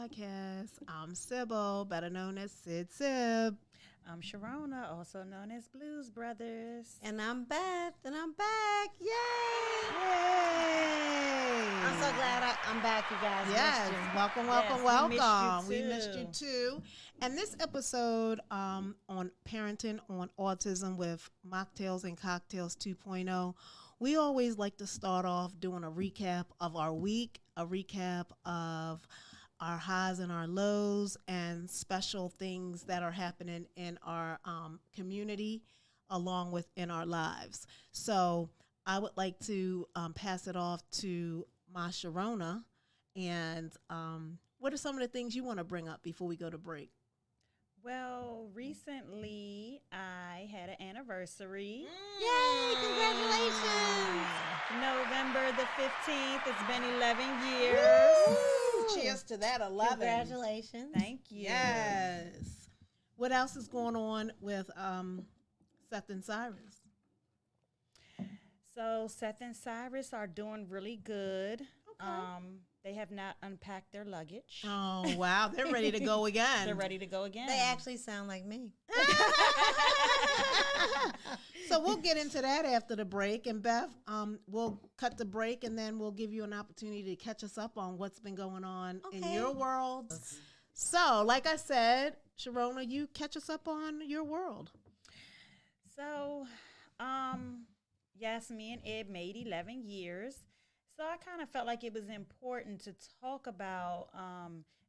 podcast. I'm Sybil, better known as Sid Sib. I'm Sharona, also known as Blues Brothers. And I'm Beth, and I'm back. Yay! Yay! I'm so glad I'm back, you guys. Yes, Missed you. welcome, welcome. We missed you too. And this episode on parenting on autism with Mocktails and Cocktails 2.0, we always like to start off doing a recap of our week, a recap of our highs and our lows, and special things that are happening in our community along with in our lives. So I would like to pass it off to my Sharona. And what are some of the things you want to bring up before we go to break? Well, recently I had an anniversary. Yay! Congratulations! November the 15th. It's been 11 years. Woo! Cheers to that, 11. Congratulations. Thank you. Yes. What else is going on with Seth and Cyrus? So Seth and Cyrus are doing really good. Okay. They have not unpacked their luggage. Oh, wow. They're ready to go again. They're ready to go again. They actually sound like me. So we'll get into that after the break. And Beth, we'll cut the break and then we'll give you an opportunity to catch us up on what's been going on in your world. So, like I said, Sharona, you catch us up on your world. So, yes, me and Ed made 11 years. So I kind of felt like it was important to talk about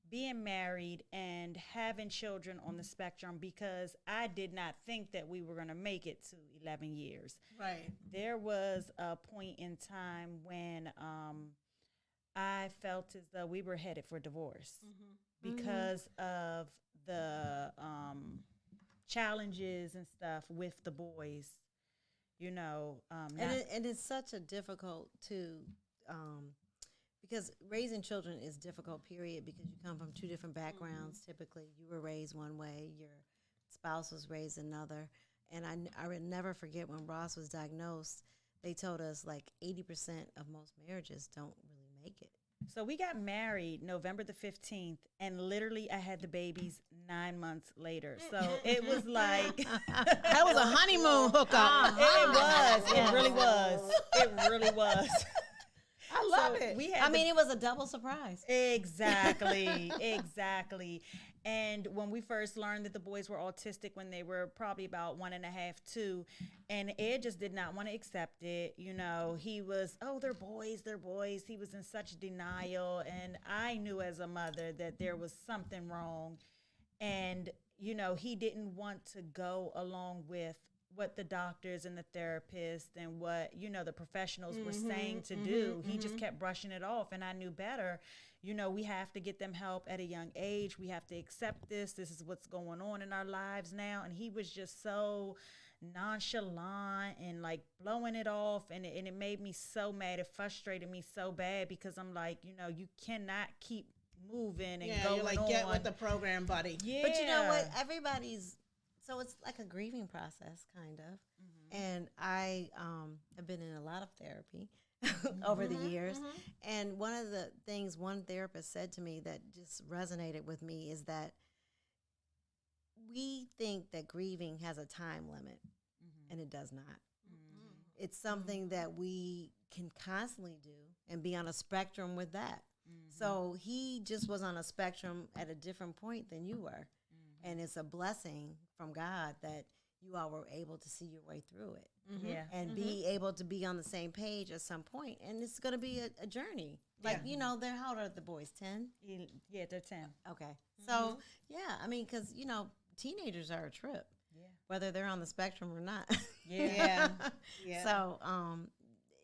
being married and having children on the spectrum, because I did not think that we were going to make it to 11 years. Right. There was a point in time when I felt as though we were headed for divorce because of the challenges and stuff with the boys. You know, And it's such a difficult because raising children is difficult, period, because you come from two different backgrounds. Typically, you were raised one way, your spouse was raised another. And I would never forget when Ross was diagnosed, they told us like 80% of most marriages don't really make it. So we got married November the 15th, and literally I had the babies 9 months later. So it was like That was a honeymoon hookup. it was. It really was. It really was. I love it. It was a double surprise. Exactly. And when we first learned that the boys were autistic when they were probably about 1.5, 2, and Ed just did not want to accept it. You know, he was, they're boys. He was in such denial. And I knew as a mother that there was something wrong. And, you know, he didn't want to go along with what the doctors and the therapists and what, you know, the professionals were saying to do. He just kept brushing it off, and I knew better. You know, we have to get them help at a young age. We have to accept this. This is what's going on in our lives now. And he was just so nonchalant and like blowing it off. And it made me so mad. It frustrated me so bad, because I'm like, you know, you cannot keep moving and going you're like, on. get with the program, buddy. Yeah. But you know what? So it's like a grieving process, kind of. And I have been in a lot of therapy over the years. And one of the things one therapist said to me that just resonated with me is that we think that grieving has a time limit, and it does not. It's something that we can constantly do and be on a spectrum with that. So he just was on a spectrum at a different point than you were. And it's a blessing from God that you all were able to see your way through it. Yeah. And be able to be on the same page at some point. And it's going to be a journey. Like, you know, how old are the boys? 10? Yeah, they're 10. Okay. So, because, you know, teenagers are a trip. Yeah. Whether they're on the spectrum or not. Yeah. So,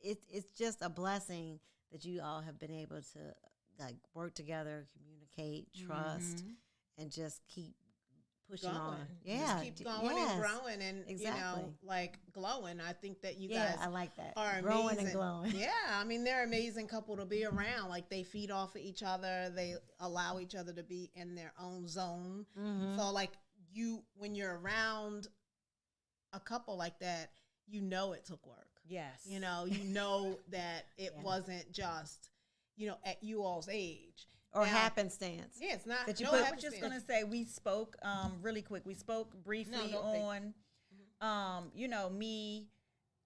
it's just a blessing that you all have been able to, like, work together, communicate, trust, and just keep pushing on. Yeah. Just keep going and growing and, you know, like glowing. I think that you guys I like that. are growing amazing. and glowing. Yeah. I mean, they're an amazing couple to be around. Like, they feed off of each other. They allow each other to be in their own zone. So, like, when you're around a couple like that, you know it took work. Yes. You know that it wasn't just, you know, at you all's age. or Now, happenstance. Yeah, it's not. That you no put- I was just gonna say we spoke really quick. We spoke briefly No, don't on, you know, me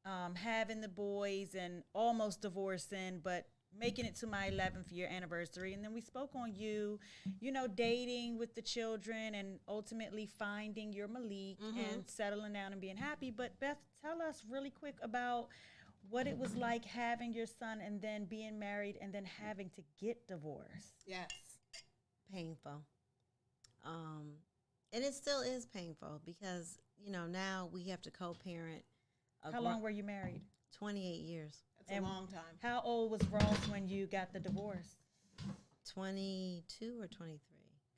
having the boys and almost divorcing, but making it to my 11th year anniversary. And then we spoke on you, you know, dating with the children and ultimately finding your Malik and settling down and being happy. But Beth, tell us really quick about what it was like having your son and then being married and then having to get divorced. Yes. Painful. And it still is painful because, you know, now we have to co-parent. How long were you married? 28 years. That's a long time. How old was Ross when you got the divorce? 22 or 23.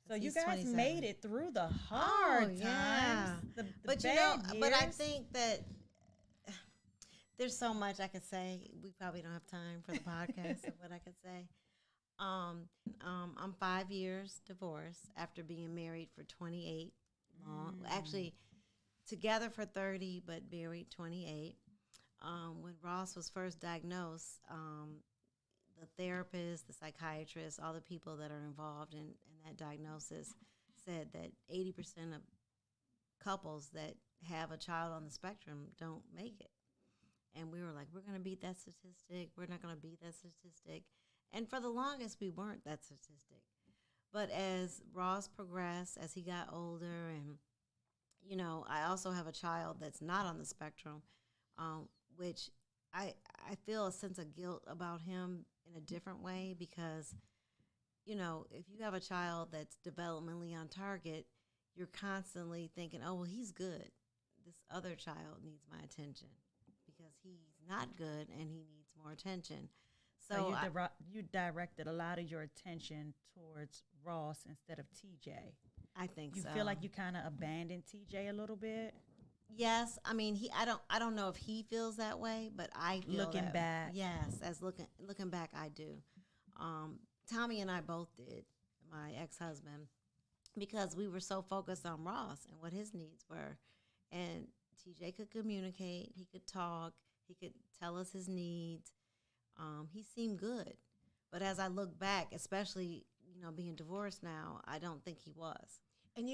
So you He's guys 27. made it through the hard times. The But you know, bad but I years. think that there's so much I could say. We probably don't have time for the podcast of what I could say. I'm 5 years divorced after being married for 28 long. Actually, together for 30, but married 28. When Ross was first diagnosed, the therapist, the psychiatrist, all the people that are involved in that diagnosis said that 80% of couples that have a child on the spectrum don't make it. And we were like, we're going to beat that statistic. We're not going to beat that statistic. And for the longest, we weren't that statistic. But as Ross progressed, as he got older, and, you know, I also have a child that's not on the spectrum, which I feel a sense of guilt about him in a different way because, you know, if you have a child that's developmentally on target, you're constantly thinking, oh, well, he's good. This other child needs my attention because he's not good and he needs more attention. So you directed a lot of your attention towards Ross instead of TJ. I think You so. feel like you kind of abandoned TJ a little bit? Yes, I mean I don't know if he feels that way, but I feel Looking that, back. Yes, as looking back, I do. Tommy and I both did, my ex-husband, because we were so focused on Ross and what his needs were, and TJ could communicate, he could talk, he could tell us his needs. He seemed good, but as I look back, especially being divorced now, I don't think he was. And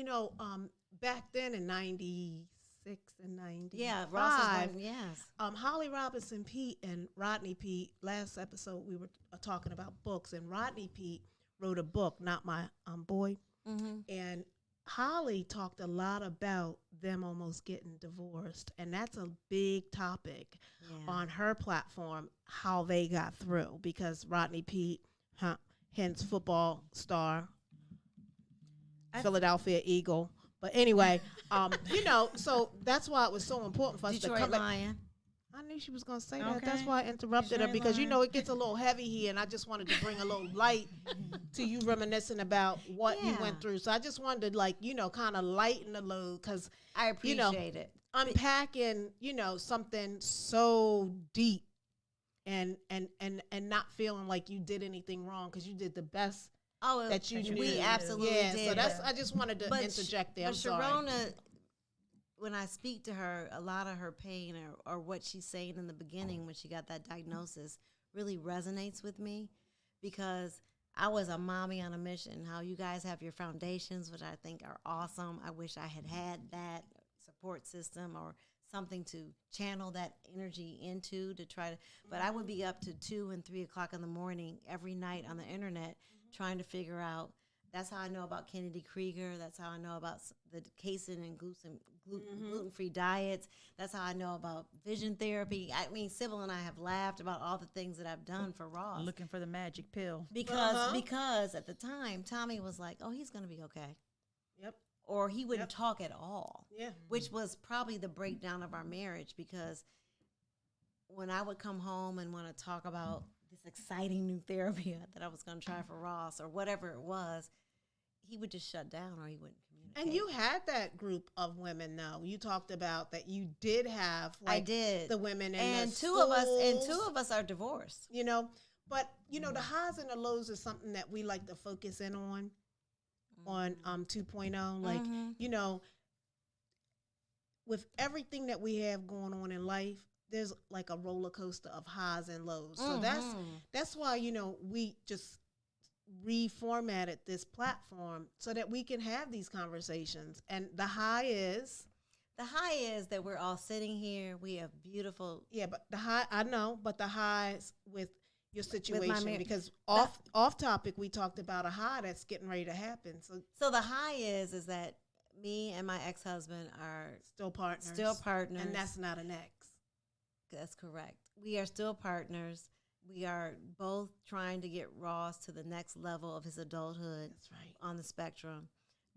back then in '96 and '95, Yeah, Ross was one, yes. Holly Robinson Pete and Rodney Pete. Last episode we were talking about books, and Rodney Pete wrote a book, Not My Boy, and Holly talked a lot about them almost getting divorced, and that's a big topic on her platform, how they got through, because Rodney Pete, hence football star, Philadelphia Eagle. But anyway, so that's why it was so important for us Detroit to come Lion. I knew she was going to say that. That's why I interrupted her, because, it gets a little heavy here, and I just wanted to bring a little light to you reminiscing about what you went through. So I just wanted to, kind of lighten the load, because I appreciate it. Unpacking, something so deep and not feeling like you did anything wrong, because you did the best that you knew. We absolutely did. So I just wanted to interject there. I'm sorry. Sharona, when I speak to her, a lot of her pain or what she's saying in the beginning when she got that diagnosis really resonates with me, because I was a mommy on a mission. How you guys have your foundations, which I think are awesome. I wish I had that support system or something to channel that energy into to try to, but I would be up to 2 and 3 o'clock in the morning every night on the internet trying to figure out. That's how I know about Kennedy Krieger. That's how I know about the casein and gluten-free diets. That's how I know about vision therapy. I mean, Sybil and I have laughed about all the things that I've done for Ross. Looking for the magic pill. Because at the time, Tommy was like, oh, he's going to be okay. Yep. Or he wouldn't talk at all. Yeah. Which was probably the breakdown of our marriage, because when I would come home and want to talk about this exciting new therapy that I was going to try for Ross or whatever it was, he would just shut down or he wouldn't communicate. And you had that group of women, though. You talked about that you did have, I did. the women in and the two schools, of us are divorced. But the highs and the lows is something that we like to focus in on 2.0. Like, with everything that we have going on in life, there's like a roller coaster of highs and lows. So that's why, we reformatted this platform so that we can have these conversations. And the high is that we're all sitting here. We have beautiful. yeah, but the high I know, but the highs with your situation because off topic we talked about a high that's getting ready to happen. So the high is that me and my ex-husband are still partners. And that's not an ex. That's correct. We are still partners. We are both trying to get Ross to the next level of his adulthood. That's right. On the spectrum.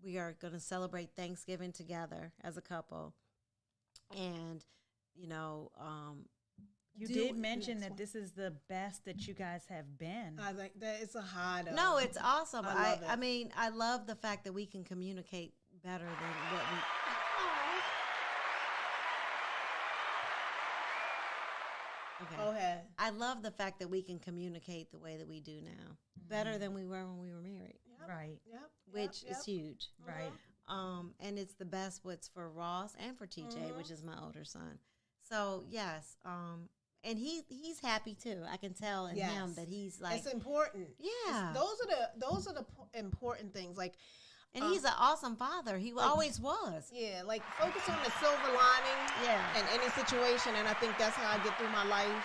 We are going to celebrate Thanksgiving together as a couple. And, you did mention that this is the best that you guys have been. I think that it's a high. No, it's awesome. I mean, I love the fact that we can communicate better than what we... Okay. Go ahead. I love the fact that we can communicate the way that we do now, better than we were when we were married. Yep. Right. Yep. Which is huge. Right. And it's the best what's for Ross and for TJ, which is my older son. So yes, and he's happy too. I can tell in him that he's like, it's important. Yeah, those are the important things. Like, and he's an awesome father. He always was. Yeah, like focus on the silver lining. Yeah, in any situation, and I think that's how I get through my life.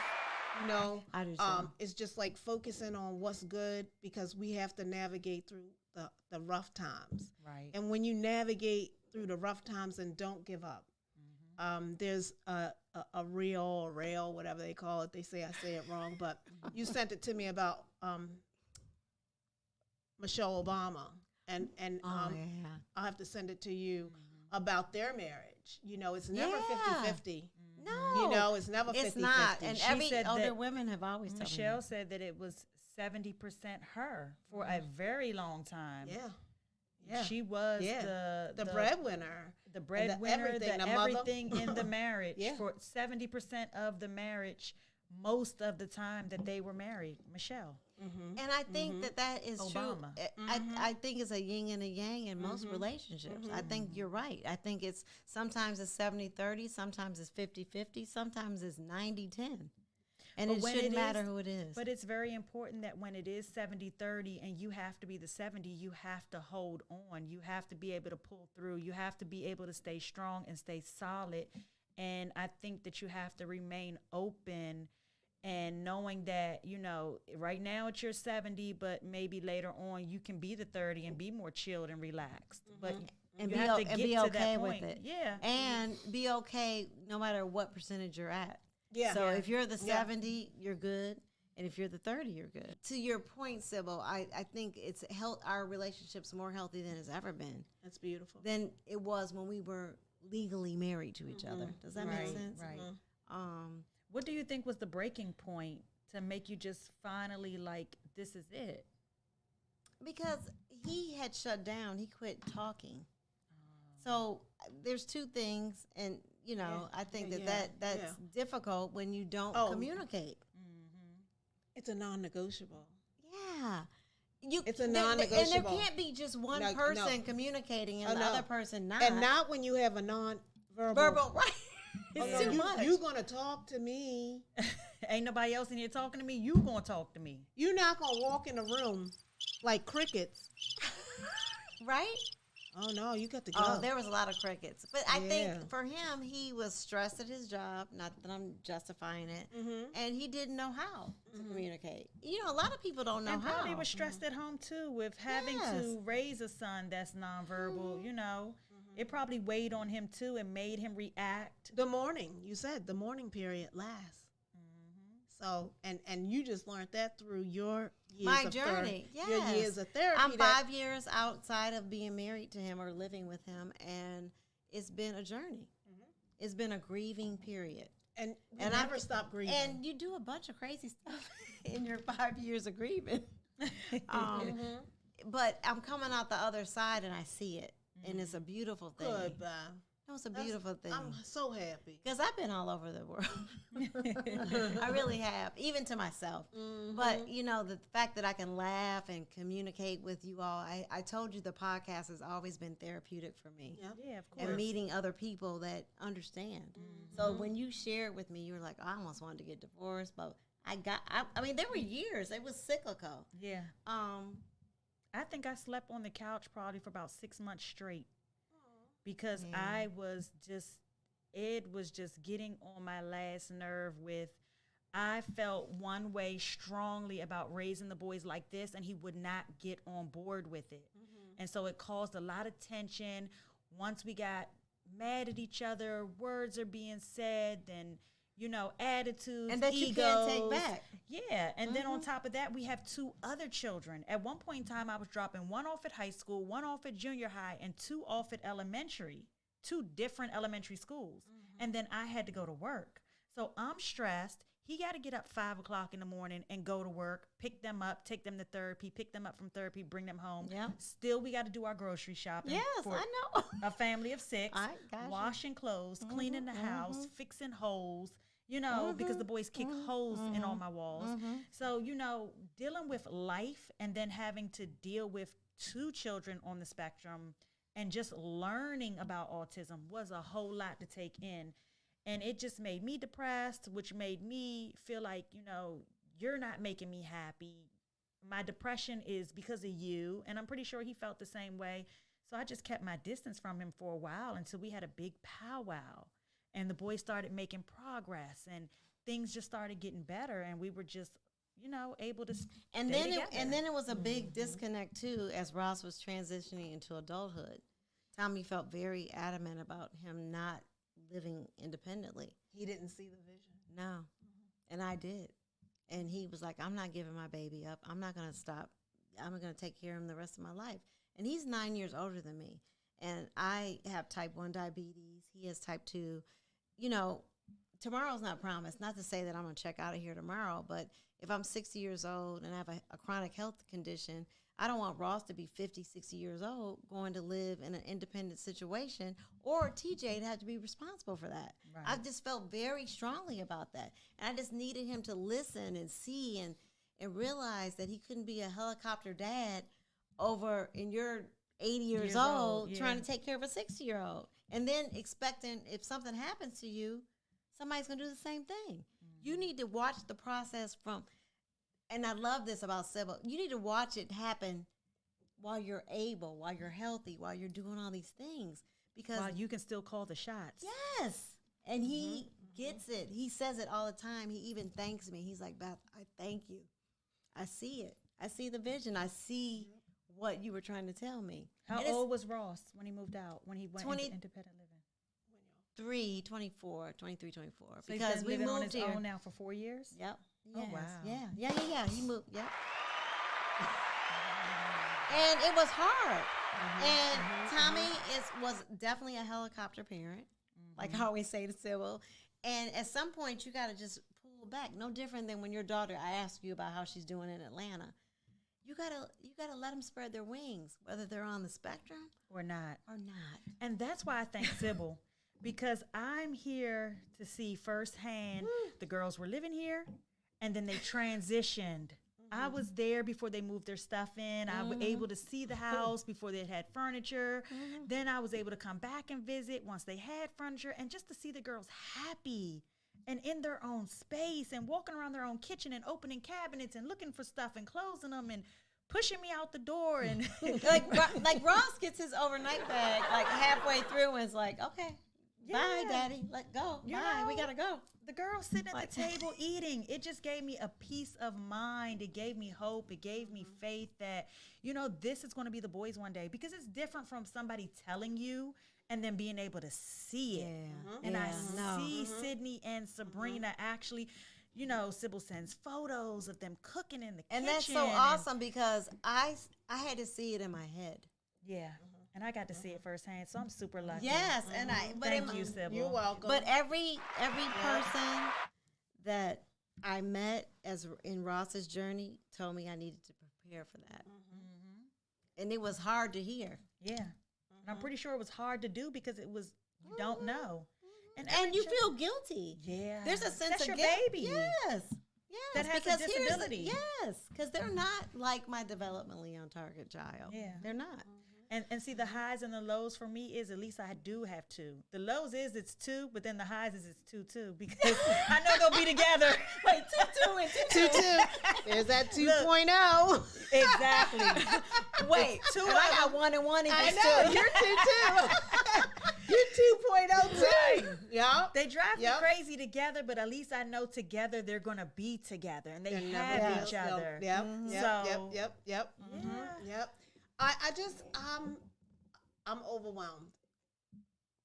I do it's just like focusing on what's good because we have to navigate through the rough times. Right. And when you navigate through the rough times and don't give up, there's a reel or rail, whatever they call it. They say I say it wrong, but you sent it to me about Michelle Obama, and I'll have to send it to you about their marriage. It's never 50-50. No, it's never 50-50. It's not. And every said older that women have always told me. Michelle said that it was 70% her for a very long time. Yeah. She was the breadwinner. The breadwinner, everything in the marriage Yeah. for 70% of the marriage, most of the time that they were married. Michelle. And I think that is Obama. true. I think it's a yin and a yang in most relationships. I think you're right. I think sometimes it's 70-30, sometimes it's 50-50, sometimes it's 90-10. And it shouldn't matter who it is. But it's very important that when it is 70-30 and you have to be the 70, you have to hold on. You have to be able to pull through. You have to be able to stay strong and stay solid. And I think that you have to remain open and knowing that, right now it's your 70, but maybe later on you can be the 30 and be more chilled and relaxed. But and you be, have to and get be to okay that with point. it. Yeah. And be okay no matter what percentage you're at. Yeah. So if you're the 70, you're good. And if you're the 30, you're good. To your point, Sybil, I think it's our relationship's more healthy than it's ever been. That's beautiful. Than it was when we were legally married to each other. Does that make sense? Right. What do you think was the breaking point to make you just finally like, this is it? Because he had shut down. He quit talking. So there's two things, and I think that's difficult when you don't communicate. It's a non-negotiable. Yeah. It's a non-negotiable. And there can't be just one person communicating and the other person not. And not when you have a non-verbal. Right. It's too much. You're going to talk to me. Ain't nobody else in here talking to me. You going to talk to me. You're not going to walk in the room like crickets. Right? Oh, no, you got to go. Oh, there was a lot of crickets. But I think for him, he was stressed at his job. Not that I'm justifying it. And he didn't know how to communicate. A lot of people don't know and how. Probably was stressed at home, too, with having to raise a son that's nonverbal, It probably weighed on him, too, and made him react. The morning, you said, the morning period lasts. So, and you just learned that through your years of journey. Yes. Your years of therapy. I'm 5 years outside of being married to him or living with him, and it's been a journey. It's been a grieving period. And I never stop grieving. And you do a bunch of crazy stuff in your 5 years of grieving. But I'm coming out the other side, and I see it, and it's a beautiful thing. Good, bye. No, it's a beautiful thing. I'm so happy. Because I've been all over the world. I really have, even to myself. But, the fact that I can laugh and communicate with you all, I told you the podcast has always been therapeutic for me. Yeah, of course. And meeting other people that understand. So when you shared with me, you were like, I almost wanted to get divorced. But I mean, there were years. It was cyclical. Yeah. I think I slept on the couch probably for about 6 months straight because I was just, it was just getting on my last nerve with, I felt one way strongly about raising the boys like this, and he would not get on board with it. And so it caused a lot of tension. Once we got mad at each other, words are being said, then, you know, attitudes, and that egos. you can't take back. Yeah, and then on top of that, we have 2 other children. At one point in time, I was dropping 1 off at high school, 1 off at junior high, and 2 off at elementary, 2 different elementary schools. And then I had to go to work. So I'm stressed. He got to get up 5 o'clock in the morning and go to work, pick them up, take them to therapy, pick them up from therapy, bring them home. Yeah. Still, we got to do our grocery shopping. Yes, for I know. a family of 6, I got you. washing clothes, cleaning the house, fixing holes, you know, because the boys kick holes in all my walls. So, you know, dealing with life and then having to deal with 2 children on the spectrum and just learning about autism was a whole lot to take in. And it just made me depressed, which made me feel like, you know, you're not making me happy. My depression is because of you. And I'm pretty sure he felt the same way. So I just kept my distance from him for a while until we had a big powwow. And the boys started making progress and things just started getting better. And we were just, you know, able to And stay then together. and then it was a big disconnect too as Ross was transitioning into adulthood. Tommy felt very adamant about him not living independently. He didn't see the vision. No. And I did. And he was like, I'm not giving my baby up. I'm not going to stop. I'm going to take care of him the rest of my life. And he's 9 years older than me. And I have type 1 diabetes. He has type 2. You know, tomorrow's not promised. Not to say that I'm going to check out of here tomorrow, but if I'm 60 years old and I have a chronic health condition, I don't want Ross to be 50, 60 years old going to live in an independent situation or TJ to have to be responsible for that. Right. I just felt very strongly about that. And I just needed him to listen and see and realize that he couldn't be a helicopter dad over in your 80 years old trying to take care of a 60-year-old. And then expecting if something happens to you, somebody's going to do the same thing. You need to watch the process from, and I love this about Sybil, you need to watch it happen while you're able, while you're healthy, while you're doing all these things. Because while you can still call the shots. yes. And he gets it. He says it all the time. He even thanks me. He's like, Beth, I thank you. I see it. I see the vision. I see what you were trying to tell me. How old was Ross when he moved out, when he went into independent living? 23, 24. So because he's been we living on moved his here. own now for 4 years? Yep. Oh, Yes. wow. Yeah. He moved. Yep. And it was hard. And Tommy was definitely a helicopter parent, like I always say to Sybil. And at some point, you got to just pull back. No different than when your daughter, I asked you about how she's doing in Atlanta. You gotta let them spread their wings, whether they're on the spectrum Or not. or not. And that's why I thank Sybil, because I'm here to see firsthand the girls were living here, and then they transitioned. I was there before they moved their stuff in. I was able to see the house before they had furniture. Then I was able to come back and visit once they had furniture, and just to see the girls happy and in their own space and walking around their own kitchen and opening cabinets and looking for stuff and closing them and pushing me out the door. And like Ross gets his overnight bag like halfway through and is like, okay, bye, Daddy, let go. Bye, we gotta go. The girls sitting at the table eating, it just gave me a peace of mind. It gave me hope. It gave me faith that, you know, this is going to be the boys one day, because it's different from somebody telling you and then being able to see it. And I see Sydney and Sabrina actually, you know, Sybil sends photos of them cooking in the kitchen. And that's so awesome because I had to see it in my head. Yeah. And I got to see it firsthand, so I'm super lucky. Yes, and Thank you, Sybil. You're welcome. But every person that I met as in Ross's journey told me I needed to prepare for that, and it was hard to hear. Yeah, and I'm pretty sure it was hard to do because it was you don't know, and you feel guilty. Yeah, there's a sense that's of your guilt. baby. Yes. That has because a disability. Yes, because they're not like my developmentally on target child. Yeah, they're not. And see, the highs and the lows for me is at least I do have two. The lows is it's two, but then the highs is it's two too because I know they'll be together. Wait, two and two. There's that 2.0. Exactly. Wait, two. And I got 1 and 1 equals I know, 2. you're 2 too. You're 2.0 too. Yeah. They drive me crazy together, but at least I know together they're gonna be together and they have each other. Yep. So, Yep. Yep. I just I'm overwhelmed.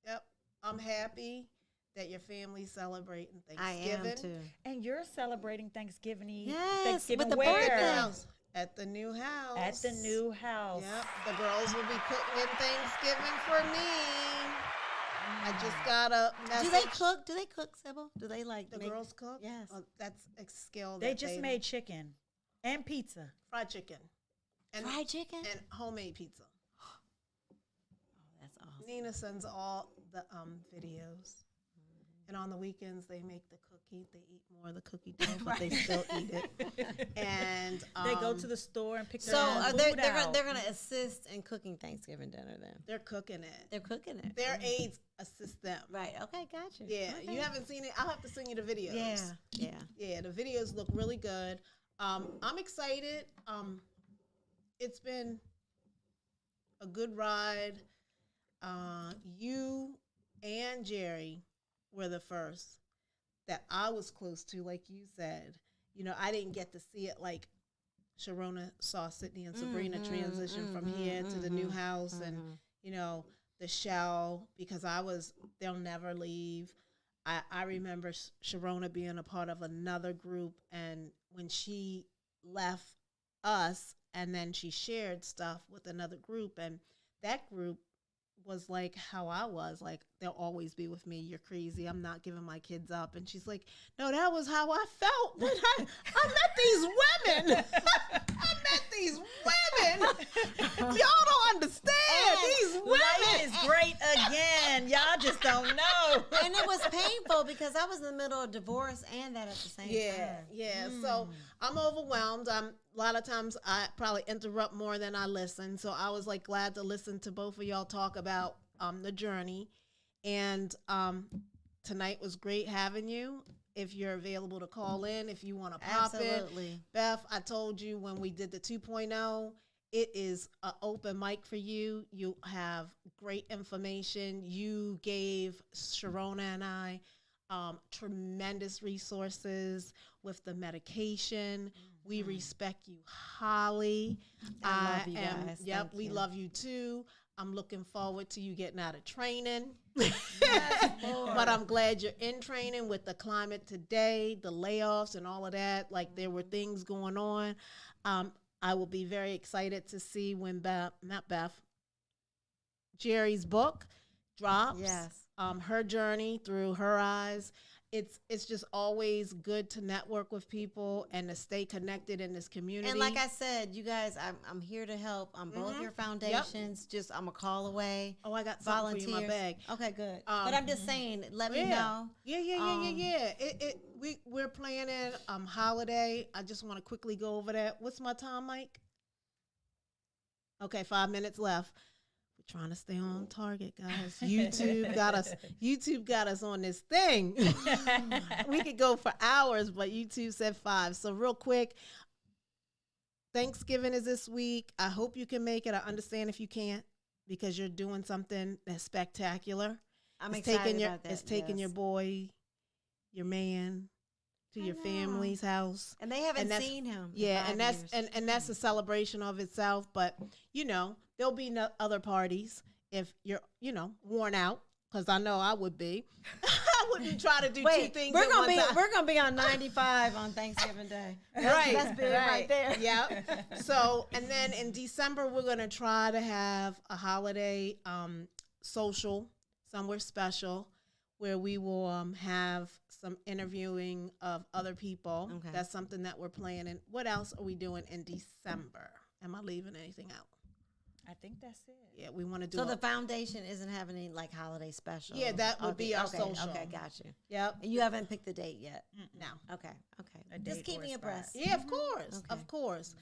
Yep. I'm happy that your family's celebrating Thanksgiving. I am too. and you're celebrating Thanksgiving Eve. Yes, Thanksgiving with the where? birthday. At the new house. At the new house. Yep. The girls will be cooking in Thanksgiving for me. I just got a message. Do they cook? Do they cook, Sybil? Do they like The make girls cook? Yes. Oh, that's a skill. They that just made chicken and pizza. fried chicken. And, fried chicken? and homemade pizza. Oh, that's awesome. Nina sends all the videos. And on the weekends, they make the cookie. They eat more of the cookie dough, but they still eat it. And They go to the store and pick So their own are food they're out. going to assist in cooking Thanksgiving dinner then? they're cooking it. They're cooking it. Their aides assist them. Right. Okay, gotcha. Yeah, Okay. you haven't seen it. I'll have to send you the videos. Yeah. Yeah, the videos look really good. I'm excited. It's been a good ride. You and Jerry were the first that I was close to, like you said. You know, I didn't get to see it like Sharona saw Sydney and Sabrina transition from here to the new house and, you know, the show because they'll never leave. I remember Sharona being a part of another group, and when she left us and then she shared stuff with another group, and that group was like how I was, like, they'll always be with me. You're crazy. I'm not giving my kids up. And she's like, no, that was how I felt when I met these women. I met these women. Y'all don't understand. These women. Life is great again. Y'all just don't know. And it was painful because I was in the middle of divorce and that at the same time. Yeah. So I'm overwhelmed. A lot of times I probably interrupt more than I listen. So I was like glad to listen to both of y'all talk about the journey. And tonight was great having you. If you're available to call in, if you want to pop Absolutely. in. Beth, I told you when we did the 2.0, it is an open mic for you. You have great information. You gave Sharona and I tremendous resources with the medication. We respect you highly. I love you guys. Yep, Thank we you. love you too. I'm looking forward to you getting out of training. Lord. But I'm glad you're in training with the climate today, the layoffs and all of that. Like there were things going on. I will be very excited to see when Jerry's book drops. Yes. Her journey through her eyes. It's just always good to network with people and to stay connected in this community. And like I said, you guys, I'm here to help on both your foundations. Just I'm a call away. Oh, I got something for you in my bag. Okay, good. But I'm just saying, let me know. Yeah. We're planning holiday. I just want to quickly go over that. What's my time, Mike? Okay, 5 minutes left. We're trying to stay on target, guys. YouTube got us on this thing. We could go for hours, but YouTube said 5. So real quick, Thanksgiving is this week. I hope you can make it. I understand if you can't because you're doing something that's spectacular. I'm excited about that. It's taking your boy, your man, to your family's house. And they haven't seen him. Yeah, and that's a celebration of itself. But you know, there'll be other parties if you're worn out. Because I know I would be. I wouldn't try to do two things. We're gonna be on 95 on Thanksgiving Day. That's big right there. Yeah. So and then in December we're gonna try to have a holiday social somewhere special where we will have some interviewing of other people. Okay. That's something that we're planning. What else are we doing in December? Am I leaving anything out? I think that's it. Yeah, we want to do. So the foundation isn't having any like holiday special. Yeah, that would be our social. Okay, got you. Yep. And you haven't picked the date yet. No. Okay. A Just date keep or me a abreast. spot. Yeah, of course, Okay. of course.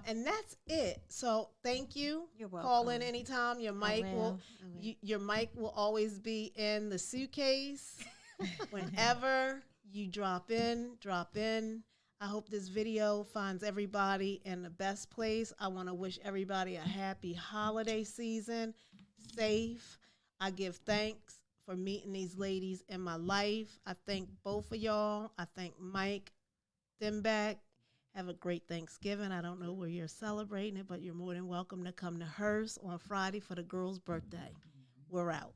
And that's it. So thank you. You're Call in welcome. anytime. Your I mic will, will. your mic will always be in the suitcase. Whenever you drop in, drop in. I hope this video finds everybody in the best place. I want to wish everybody a happy holiday season, safe. I give thanks for meeting these ladies in my life. I thank both of y'all. I thank Mike Dimback. Have a great Thanksgiving. I don't know where you're celebrating it, but you're more than welcome to come to hers on Friday for the girl's birthday. We're out.